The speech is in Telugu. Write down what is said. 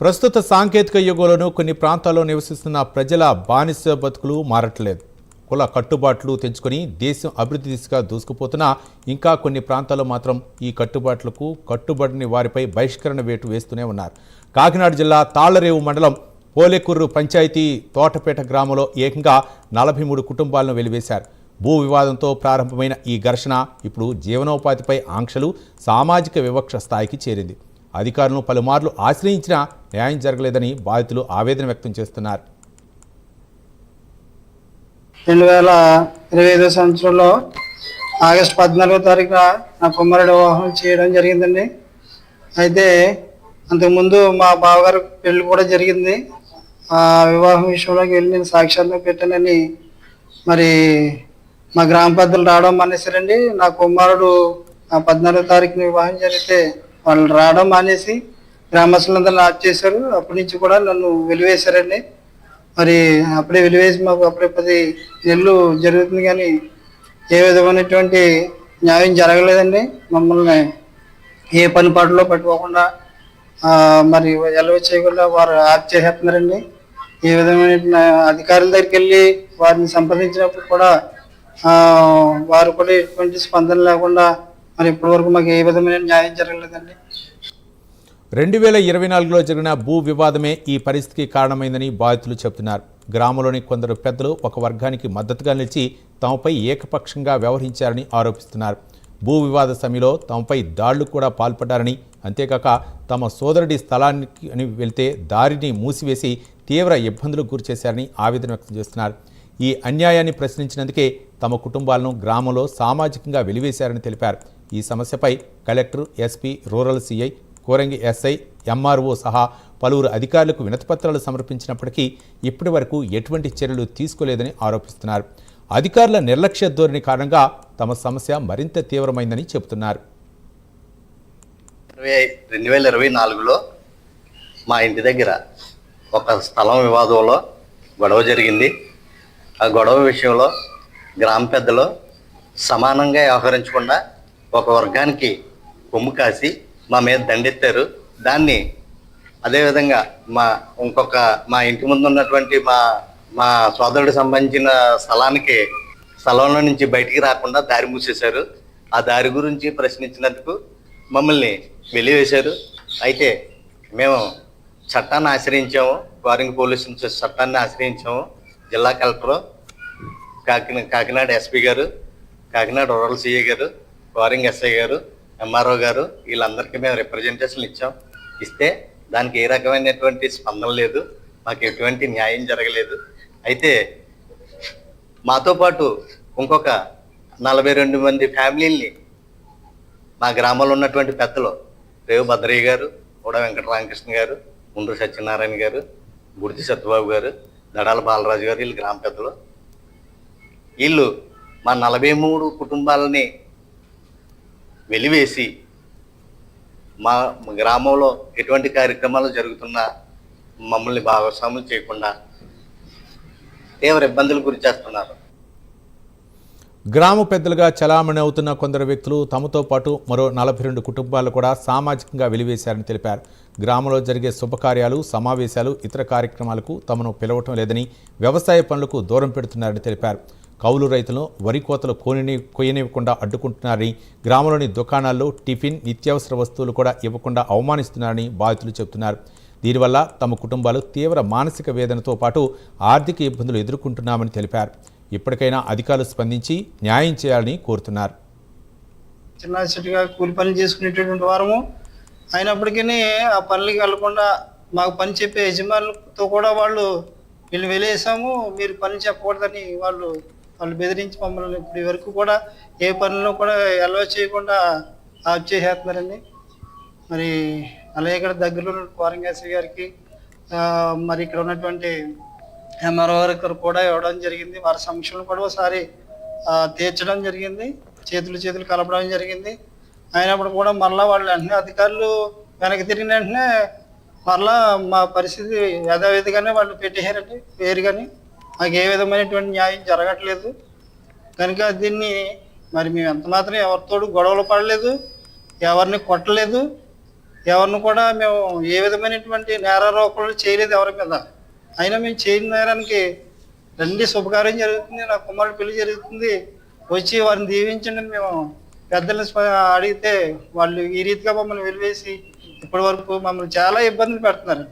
ప్రస్తుత సాంకేతిక యుగంలోనూ కొన్ని ప్రాంతాల్లో నివసిస్తున్న ప్రజల బానిస బతుకులు మారట్లేదు. కుల కట్టుబాట్లు తెంచుకొని దేశం అభివృద్ధి దిశగా దూసుకుపోతున్నా ఇంకా కొన్ని ప్రాంతాల్లో మాత్రం ఈ కట్టుబాట్లకు కట్టుబడిని వారిపై బహిష్కరణ వేటు వేస్తూనే ఉన్నారు. కాకినాడ జిల్లా తాళ్లరేవు మండలం పోలేకూరు పంచాయతీ తోటపేట గ్రామంలో ఏకంగా 43 కుటుంబాలను వెలివేశారు. భూ వివాదంతో ప్రారంభమైన ఈ ఘర్షణ ఇప్పుడు జీవనోపాధిపై ఆంక్షలు, సామాజిక వివక్ష స్థాయికి చేరింది. అధికారులను పలుమార్లు ఆశ్రయించినా న్యాయం జరగలేదని బాధితులు ఆవేదన వ్యక్తం చేస్తున్నారు. 2025 సంవత్సరంలో ఆగస్టు 14వ తారీఖున నా కుమారుడు వివాహం చేయడం జరిగిందండి. అయితే అంతకుముందు మా బావగారు పెళ్లి కూడా జరిగింది. ఆ వివాహం విషయంలోకి వెళ్ళి నేను సాక్ష్యాలను పెట్టానని మరి మా గ్రామ పెద్దలు రావడం మానేశారండి. నా కుమారుడు 14వ తారీఖున వివాహం జరిగితే వాళ్ళు రావడం మానేసి గ్రామస్తులందరూ ఆఫ్ చేశారు. అప్పటి నుంచి కూడా నన్ను వెలివేశారండి. మరి అప్పుడే వెలివేసి మాకు అప్పుడే 10 నెలలు జరుగుతుంది, కానీ ఏ విధమైనటువంటి న్యాయం జరగలేదండి. మమ్మల్ని ఏ పని పాటలో పట్టుకోకుండా మరి ఎలవ చేయకుండా వారు ఆఫ్ చేసేస్తున్నారండి. ఏ విధమైన అధికారుల దగ్గరికి వెళ్ళి వారిని సంప్రదించినప్పుడు కూడా వారు కూడా ఎటువంటి స్పందన లేకుండా మరి ఇప్పటి వరకు మాకు ఏ విధమైన న్యాయం జరగలేదండి. 2024లో జరిగిన భూ వివాదమే ఈ పరిస్థితికి కారణమైందని బాధితులు చెబుతున్నారు. గ్రామంలోని కొందరు పెద్దలు ఒక వర్గానికి మద్దతుగా నిలిచి తమపై ఏకపక్షంగా వ్యవహరించారని ఆరోపిస్తున్నారు. భూ వివాద సమయంలో తమపై దాడులు కూడా పాల్పడ్డారని, అంతేకాక తమ సోదరుడి స్థలానికి వెళ్తే దారిని మూసివేసి తీవ్ర ఇబ్బందులకు గురిచేశారని ఆవేదన వ్యక్తం చేస్తున్నారు. ఈ అన్యాయాన్ని ప్రశ్నించినందుకే తమ కుటుంబాలను గ్రామంలో సామాజికంగా వెలివేశారని తెలిపారు. ఈ సమస్యపై collector, SP, rural CI, Korangi SI, MRO సహా పలువురు అధికారులకు వినతిపత్రాలు సమర్పించినప్పటికీ ఇప్పటి వరకు ఎటువంటి చర్యలు తీసుకోలేదని ఆరోపిస్తున్నారు. అధికారుల నిర్లక్ష్య ధోరణి కారణంగా తమ సమస్య మరింత తీవ్రమైందని చెబుతున్నారు. 2024లో మా ఇంటి దగ్గర ఒక స్థలం వివాదంలో గొడవ జరిగింది. ఆ గొడవ విషయంలో గ్రామ పెద్దలు సమానంగా వ్యవహరించకుండా ఒక వర్గానికి కొమ్ము కాసి మా మీద దండెత్తారు. దాన్ని అదేవిధంగా మా ఇంటి ముందు ఉన్నటువంటి మా సోదరుడికి సంబంధించిన స్థలంలో నుంచి బయటికి రాకుండా దారి మూసేశారు. ఆ దారి గురించి ప్రశ్నించినందుకు మమ్మల్ని వెలివేశారు. అయితే మేము చట్టాన్ని ఆశ్రయించాము, వారింగ్ పోలీసు చట్టాన్ని ఆశ్రయించాము. జిల్లా కలెక్టరు, కాకినాడ ఎస్పీ గారు, కాకినాడ రూరల్ సిఐ గారు, వారింగ్ ఎస్ఐ గారు, ఎంఆర్ఓ గారు, వీళ్ళందరికీ మేము రిప్రజెంటేషన్లు ఇస్తే దానికి ఏ రకమైనటువంటి స్పందన లేదు. మాకు ఎటువంటి న్యాయం జరగలేదు. అయితే మాతో పాటు ఇంకొక 42 మంది ఫ్యామిలీల్ని మా గ్రామంలో ఉన్నటువంటి పెద్దలు రేవు భద్రయ్య గారు, ఉడ వెంకట రామకృష్ణ గారు, ముండ్రు సత్యనారాయణ గారు, గుడితి సత్యబాబు గారు, దడాల బాలరాజు గారు, వీళ్ళు గ్రామ పెద్దలు. వీళ్ళు మా 43 కుటుంబాలని వెలివేసి మా గ్రామంలో ఎటువంటి కార్యక్రమాలు జరుగుతున్నా మమ్మల్ని భాగస్వాములు చేయకుండా తీవ్ర ఇబ్బందులు గురి చేస్తున్నారు. గ్రామ పెద్దలుగా చలామణి అవుతున్న కొందరు వ్యక్తులు తమతో పాటు మరో 42 కుటుంబాలు కూడా సామాజికంగా వెలివేశారని తెలిపారు. గ్రామంలో జరిగే శుభకార్యాలు, సమావేశాలు, ఇతర కార్యక్రమాలకు తమను పిలవటం లేదని, వ్యవసాయ పనులకు దూరం పెడుతున్నారని తెలిపారు. కౌలు రైతులను వరి కోతలు కొయ్యనివ్వకుండా అడ్డుకుంటున్నారని, గ్రామంలోని దుకాణాల్లో టిఫిన్, నిత్యావసర వస్తువులు కూడా ఇవ్వకుండా అవమానిస్తున్నారని బాధితులు చెబుతున్నారు. దీనివల్ల తమ కుటుంబాలు తీవ్ర మానసిక వేదనతో పాటు ఆర్థిక ఇబ్బందులు ఎదుర్కొంటున్నామని తెలిపారు. ఇప్పటికైనా అధికారులు స్పందించి న్యాయం చేయాలని కోరుతున్నారు. చిన్న చిట్టుగా కూలి పనులు చేసుకునేటటువంటి వారము అయినప్పటికీ ఆ పనులకి వెళ్లకుండా మాకు పని చెప్పే యజమానులతో కూడా వీళ్ళు వెలేసాము, మీరు పని చెప్పకూడదని వాళ్ళు బెదిరించి మమ్మల్ని ఇప్పటి వరకు కూడా ఏ పనులను కూడా ఎలవ చేయకుండా ఆఫ్ చేసేస్తున్నారండి. మరి అలాగే ఇక్కడ దగ్గరలో కోరంగేశ్వరి గారికి మరి ఇక్కడ ఉన్నటువంటి ఎంఆర్ఓ గారు కూడా ఇవ్వడం జరిగింది. వారి సమక్షంలో కూడా ఒకసారి తీర్చడం జరిగింది, చేతులు కలపడం జరిగింది. అయినప్పుడు కూడా మరలా వాళ్ళు వెంటనే అధికారులు వెనక్కి తిరిగిన వెంటనే మరలా మా పరిస్థితి యథావిధిగానే వాళ్ళు పెట్టేశారండి పేరు. కానీ మాకు ఏ విధమైనటువంటి న్యాయం జరగట్లేదు కనుక దీన్ని మరి మేము ఎంత మాత్రం ఎవరితోడు గొడవలు పడలేదు, ఎవరిని కొట్టలేదు, ఎవరిని కూడా మేము ఏ విధమైనటువంటి నేరారోపణలు చేయలేదు ఎవరి మీద. అయినా మేము చేయని నేరానికి రండి, శుభకార్యం జరుగుతుంది, నా కుమారుడు పెళ్లి జరుగుతుంది, వచ్చి వారిని దీవించండి మేము పెద్దల్ని అడిగితే వాళ్ళు ఈ రీతిగా మమ్మల్ని వెలివేసి ఇప్పటి వరకు మమ్మల్ని చాలా ఇబ్బందులు పెడుతున్నారు.